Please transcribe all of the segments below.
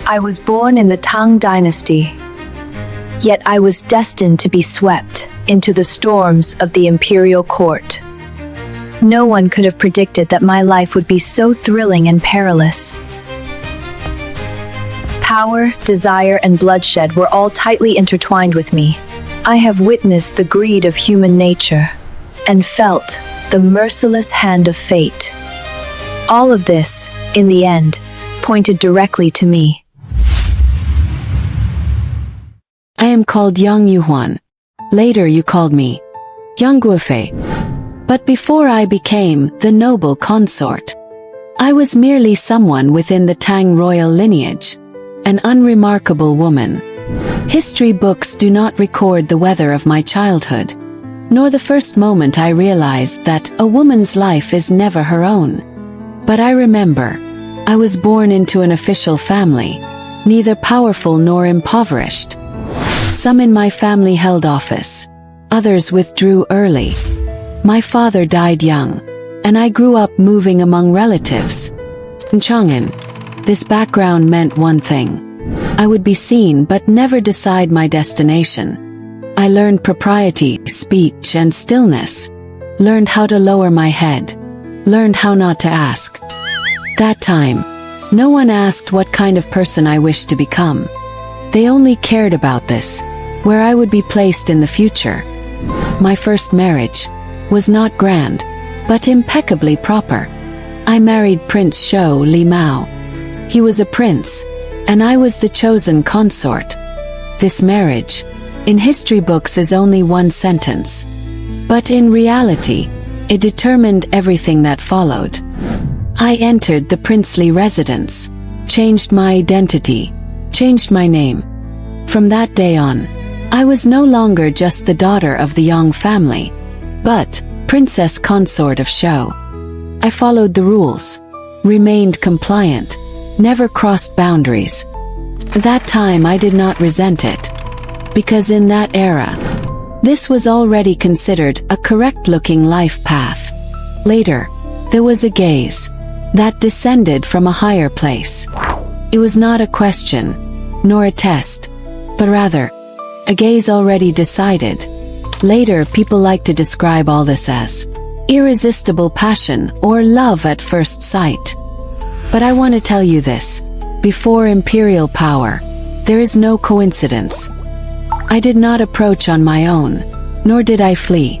I was born in the Tang Dynasty, yet I was destined to be swept into the storms of the imperial court. No one could have predicted that my life would be so thrilling and perilous. Power, desire, and bloodshed were all tightly intertwined with me. I have witnessed the greed of human nature and felt the merciless hand of fate. All of this, in the end, pointed directly to me. I am called Yang Yuhuan. Later you called me Yang Guifei. But before I became the noble consort, I was merely someone within the Tang royal lineage, an unremarkable woman. History books do not record the weather of my childhood, nor the first moment I realized that a woman's life is never her own. But I remember, I was born into an official family, neither powerful nor impoverished. Some in my family held office, others withdrew early. My father died young, and I grew up moving among relatives. In Chang'an, this background meant one thing. I would be seen but never decide my destination. I learned propriety, speech, and stillness. Learned how to lower my head. Learned how not to ask. That time, no one asked what kind of person I wished to become. They only cared about this, where I would be placed in the future. My first marriage was not grand, but impeccably proper. I married Prince Shou Li Mao. He was a prince, and I was the chosen consort. This marriage, in history books, is only one sentence. But in reality, it determined everything that followed. I entered the princely residence, changed my identity, changed my name. From that day on, I was no longer just the daughter of the Yang family, but princess consort of Shou. I followed the rules, remained compliant, never crossed boundaries. At that time I did not resent it, because in that era, this was already considered a correct-looking life path. Later, there was a gaze that descended from a higher place. It was not a question, nor a test, but rather, a gaze already decided. Later, people like to describe all this as irresistible passion or love at first sight. But I want to tell you this, before imperial power, there is no coincidence. I did not approach on my own, nor did I flee.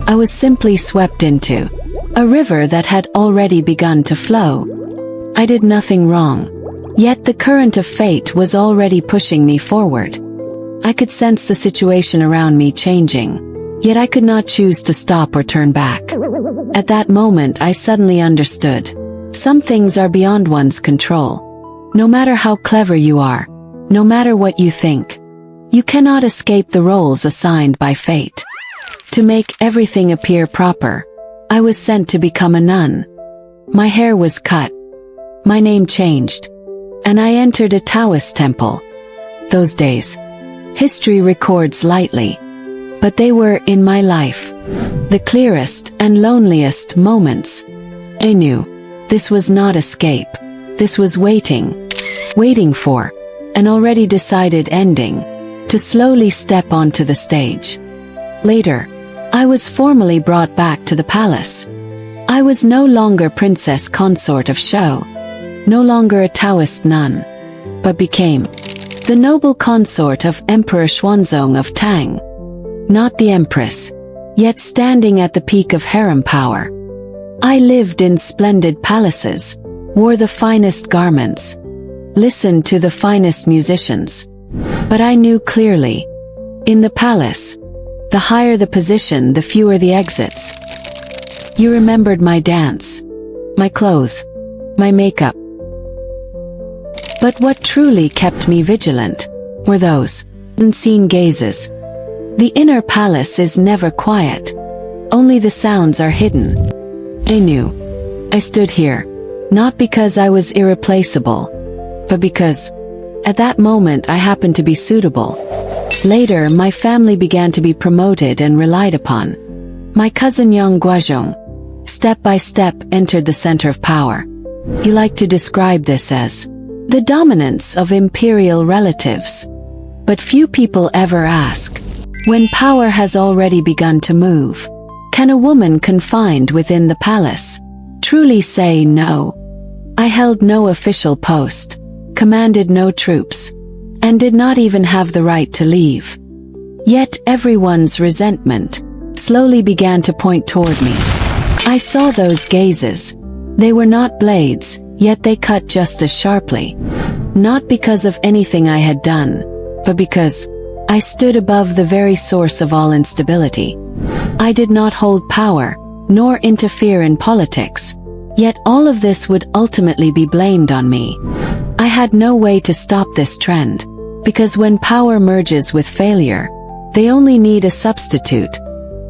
I was simply swept into a river that had already begun to flow. I did nothing wrong, yet the current of fate was already pushing me forward. I could sense the situation around me changing, yet I could not choose to stop or turn back. At that moment I suddenly understood. Some things are beyond one's control. No matter how clever you are, no matter what you think, you cannot escape the roles assigned by fate. To make everything appear proper, I was sent to become a nun. My hair was cut. My name changed. And I entered a Taoist temple. Those days, history records lightly, but they were, in my life, the clearest and loneliest moments. I knew this was not escape. This was waiting for an already decided ending, to slowly step onto the stage. Later, I was formally brought back to the palace. I was no longer princess consort of Shou, no longer a Taoist nun, but became the noble consort of Emperor Xuanzong of Tang. Not the empress, yet standing at the peak of harem power. I lived in splendid palaces, wore the finest garments, listened to the finest musicians. But I knew clearly, in the palace, the higher the position, the fewer the exits. You remembered my dance, my clothes, my makeup. But what truly kept me vigilant were those unseen gazes. The inner palace is never quiet. Only the sounds are hidden. I knew. I stood here, not because I was irreplaceable, but because, at that moment, I happened to be suitable. Later, my family began to be promoted and relied upon. My cousin Yang Guazhong, step by step, entered the center of power. You like to describe this as the dominance of imperial relatives. But few people ever ask, when power has already begun to move, can a woman confined within the palace truly say no? I held no official post, commanded no troops, and did not even have the right to leave. Yet everyone's resentment slowly began to point toward me. I saw those gazes. They were not blades, yet they cut just as sharply. Not because of anything I had done, but because I stood above the very source of all instability. I did not hold power, nor interfere in politics, yet all of this would ultimately be blamed on me. I had no way to stop this trend, because when power merges with failure, they only need a substitute.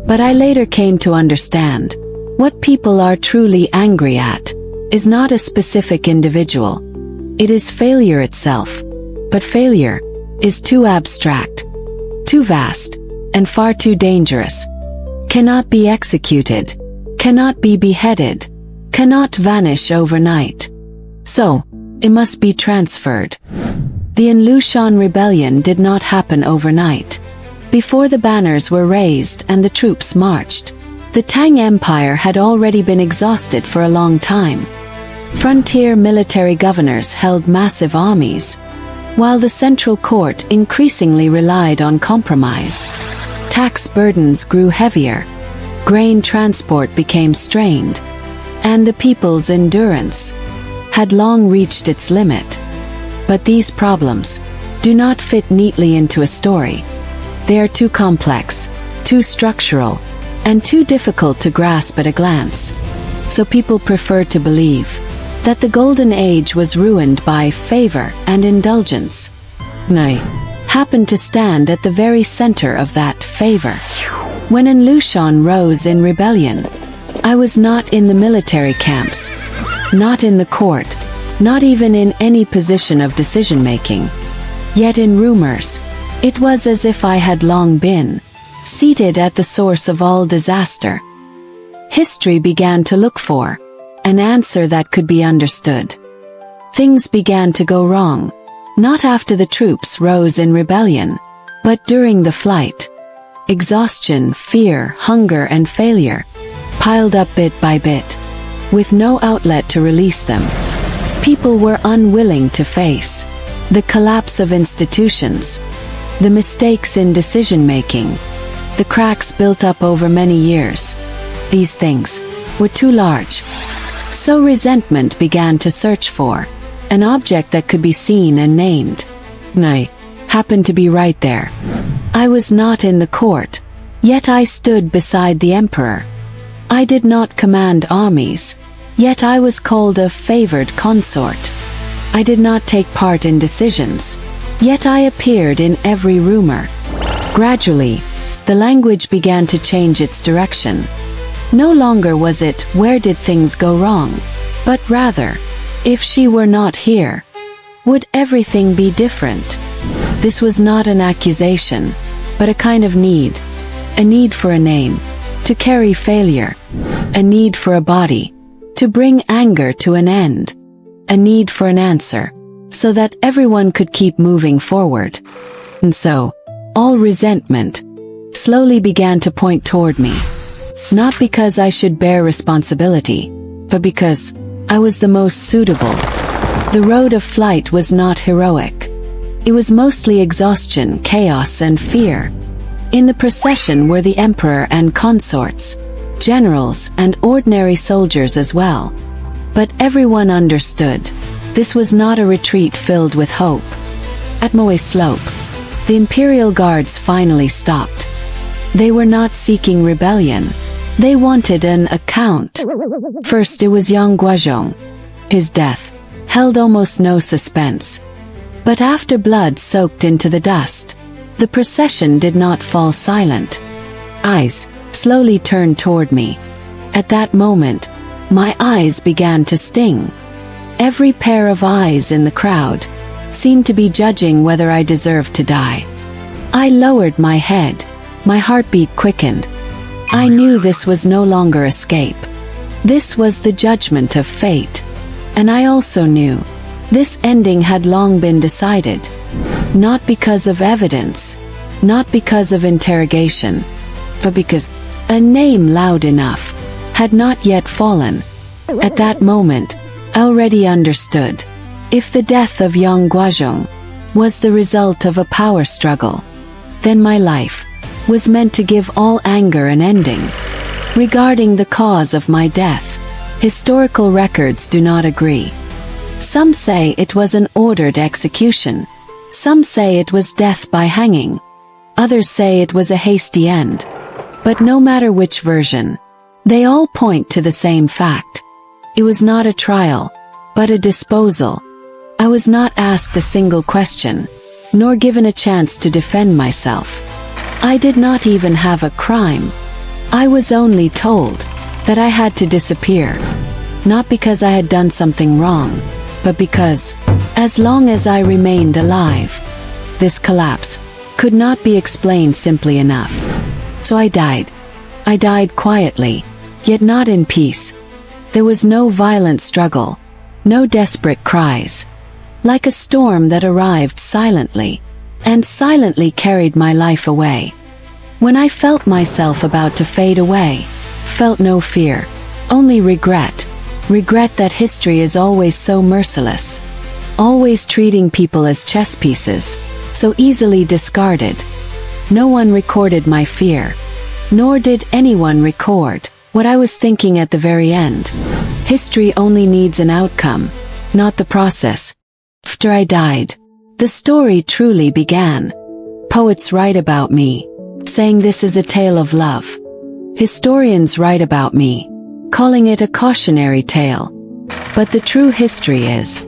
But I later came to understand, what people are truly angry at is not a specific individual. It is failure itself. But failure is too abstract, too vast, and far too dangerous. Cannot be executed, cannot be beheaded, cannot vanish overnight. So, it must be transferred. The Inlushan rebellion did not happen overnight. Before the banners were raised and the troops marched, the Tang Empire had already been exhausted for a long time. Frontier military governors held massive armies, while the central court increasingly relied on compromise. Tax burdens grew heavier, grain transport became strained, and the people's endurance had long reached its limit. But these problems do not fit neatly into a story. They are too complex, too structural, and too difficult to grasp at a glance. So people prefer to believe that the Golden Age was ruined by favor and indulgence. I happened to stand at the very center of that favor. When Inlushan rose in rebellion, I was not in the military camps, not in the court, not even in any position of decision-making. Yet in rumors, it was as if I had long been seated at the source of all disaster. History began to look for an answer that could be understood. Things began to go wrong, not after the troops rose in rebellion, but during the flight. Exhaustion, fear, hunger, and failure piled up bit by bit, with no outlet to release them. People were unwilling to face the collapse of institutions, the mistakes in decision-making, the cracks built up over many years. These things were too large. So resentment began to search for an object that could be seen and named. I happened to be right there. I was not in the court, yet I stood beside the emperor. I did not command armies, yet I was called a favored consort. I did not take part in decisions, yet I appeared in every rumor. Gradually, the language began to change its direction. No longer was it, where did things go wrong? But rather, if she were not here, would everything be different? This was not an accusation, but a kind of need. A need for a name, to carry failure. A need for a body, to bring anger to an end. A need for an answer, so that everyone could keep moving forward. And so, all resentment slowly began to point toward me. Not because I should bear responsibility, but because I was the most suitable. The road of flight was not heroic. It was mostly exhaustion, chaos, and fear. In the procession were the emperor and consorts, generals, and ordinary soldiers as well. But everyone understood, this was not a retreat filled with hope. At Mawei Slope, the imperial guards finally stopped. They were not seeking rebellion. They wanted an account. First it was Yang Guozhong. His death held almost no suspense. But after blood soaked into the dust, the procession did not fall silent. Eyes slowly turned toward me. At that moment, my eyes began to sting. Every pair of eyes in the crowd seemed to be judging whether I deserved to die. I lowered my head. My heartbeat quickened. I knew this was no longer escape. This was the judgment of fate. And I also knew This ending had long been decided. Not because of evidence, not because of interrogation, but because a name loud enough had not yet fallen. At that moment, I already understood. If the death of Yang Guozhong was the result of a power struggle, then my life was meant to give all anger an ending. Regarding the cause of my death, historical records do not agree. Some say it was an ordered execution. Some say it was death by hanging. Others say it was a hasty end. But no matter which version, they all point to the same fact. It was not a trial, but a disposal. I was not asked a single question, nor given a chance to defend myself. I did not even have a crime. I was only told that I had to disappear. Not because I had done something wrong, but because, as long as I remained alive, this collapse could not be explained simply enough. So I died. I died quietly, yet not in peace. There was no violent struggle, no desperate cries. Like a storm that arrived silently, and silently carried my life away. When I felt myself about to fade away, felt no fear, only regret. Regret that history is always so merciless, always treating people as chess pieces, so easily discarded. No one recorded my fear, nor did anyone record what I was thinking at the very end. History only needs an outcome, not the process. After I died, the story truly began. Poets write about me, saying this is a tale of love. Historians write about me, calling it a cautionary tale. But the true history is,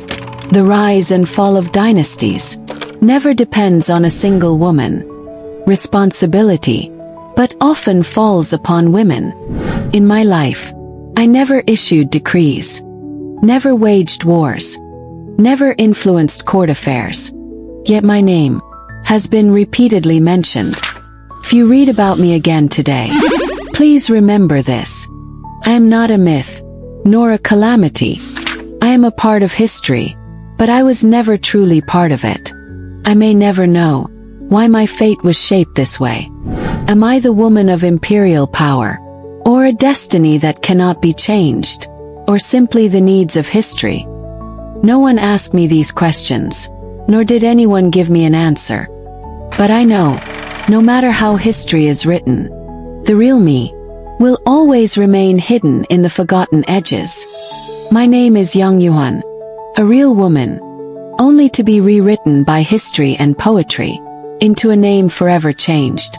the rise and fall of dynasties never depends on a single woman. Responsibility, but often falls upon women. In my life, I never issued decrees, never waged wars, never influenced court affairs. Yet my name has been repeatedly mentioned. If you read about me again today, please remember this. I am not a myth, nor a calamity. I am a part of history, but I was never truly part of it. I may never know why my fate was shaped this way. Am I the woman of imperial power, or a destiny that cannot be changed, or simply the needs of history? No one asked me these questions, nor did anyone give me an answer. But I know, no matter how history is written, the real me will always remain hidden in the forgotten edges. My name is Yang Yuan, a real woman, only to be rewritten by history and poetry into a name forever changed.